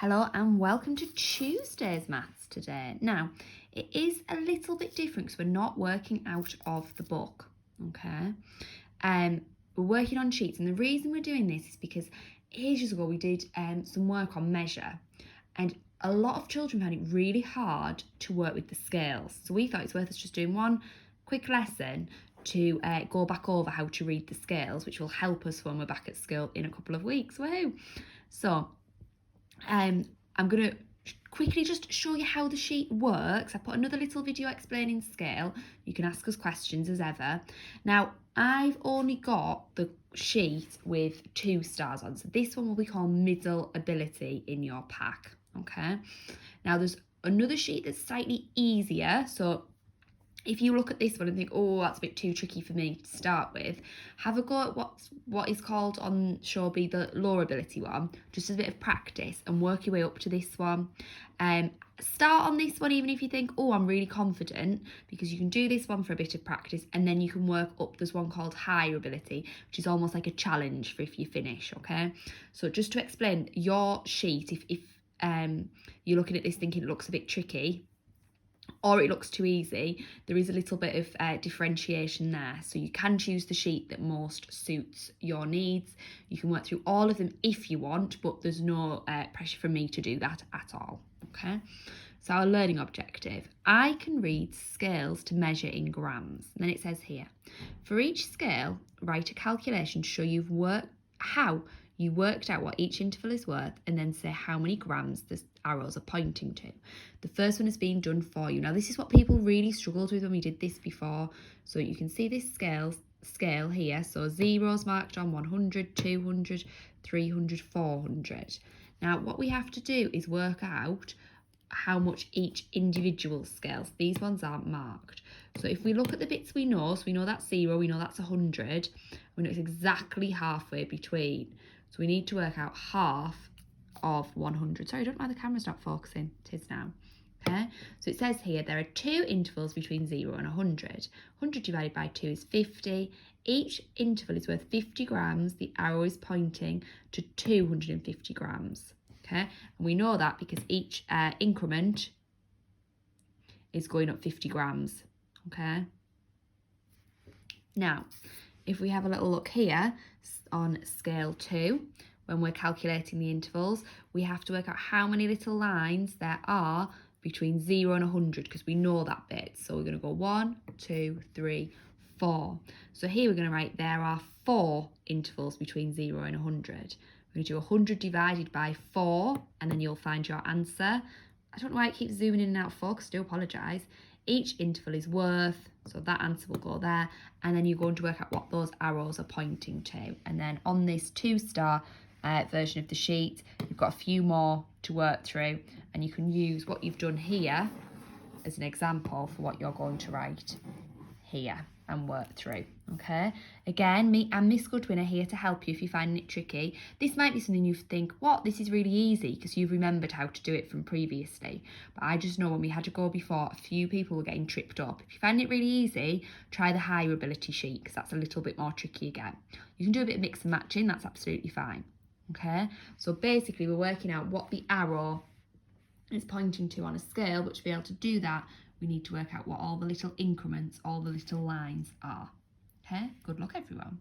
Hello and welcome to Tuesday's Maths today. Now, it is a little bit different because we're not working out of the book, okay? We're working on sheets, and the reason we're doing this is because ages ago we did some work on measure, and a lot of children found it really hard to work with the scales. So we thought it's worth us just doing one quick lesson to go back over how to read the scales, which will help us when we're back at school in a couple of weeks. Woohoo! So I'm going to quickly just show you how the sheet works. I put another little video explaining scale. You can ask us questions as ever. Now, I've only got the sheet with 2 stars on, so this one will be called middle ability in your pack, okay? Now, there's another sheet that's slightly easier, so if you look at this one and think, oh, that's a bit too tricky for me to start with, have a go at what is called on Showbie the lower ability one, just as a bit of practice, and work your way up to this one. Start on this one even if you think, oh, I'm really confident, because you can do this one for a bit of practice and then you can work up. There's one called higher ability, which is almost like a challenge for if you finish, okay? So just to explain your sheet, if you're looking at this thinking it looks a bit tricky, or it looks too easy, there is a little bit of differentiation there. So you can choose the sheet that most suits your needs. You can work through all of them if you want, but there's no pressure from me to do that at all, okay? So our learning objective, I can read scales to measure in grams. And then it says here, for each scale, write a calculation to show how you worked out what each interval is worth, and then say how many grams the arrows are pointing to. The first one has been done for you. Now, this is what people really struggled with when we did this before. So you can see this scale here. So zeros marked on 100, 200, 300, 400. Now, what we have to do is work out how much each individual scales. These ones aren't marked. So if we look at the bits we know, so we know that's 0, we know that's 100, we know it's exactly halfway between. So we need to work out half of 100. Sorry, I don't know why the camera's not focusing. It is now. Okay, so it says here there are 2 intervals between 0 and 100. 100 divided by 2 is 50. Each interval is worth 50 grams. The arrow is pointing to 250 grams. Okay, and we know that because each increment is going up 50 grams. Okay, now if we have a little look here on scale 2, when we're calculating the intervals, we have to work out how many little lines there are between 0 and 100, because we know that bit. So we're going to go 1, 2, 3, 4. So here we're going to write there are 4 intervals between 0 and 100. We're going to do 100 divided by 4, and then you'll find your answer. I don't know why it keeps zooming in and out of focus, I do apologise. Each interval is worth, so that answer will go there, and then you're going to work out what those arrows are pointing to. And then on this 2-star version of the sheet, you've got a few more to work through, and you can use what you've done here as an example for what you're going to write here and work through, okay? Again, me and Miss Goodwin are here to help you if you're finding it tricky. This might be something you think, what, this is really easy, because you've remembered how to do it from previously. But I just know when we had to go before, a few people were getting tripped up. If you find it really easy, try the higher ability sheet, because that's a little bit more tricky again. You can do a bit of mix and matching, that's absolutely fine, okay? So basically, we're working out what the arrow is pointing to on a scale, but to be able to do that, we need to work out what all the little increments, all the little lines are. Okay, good luck everyone.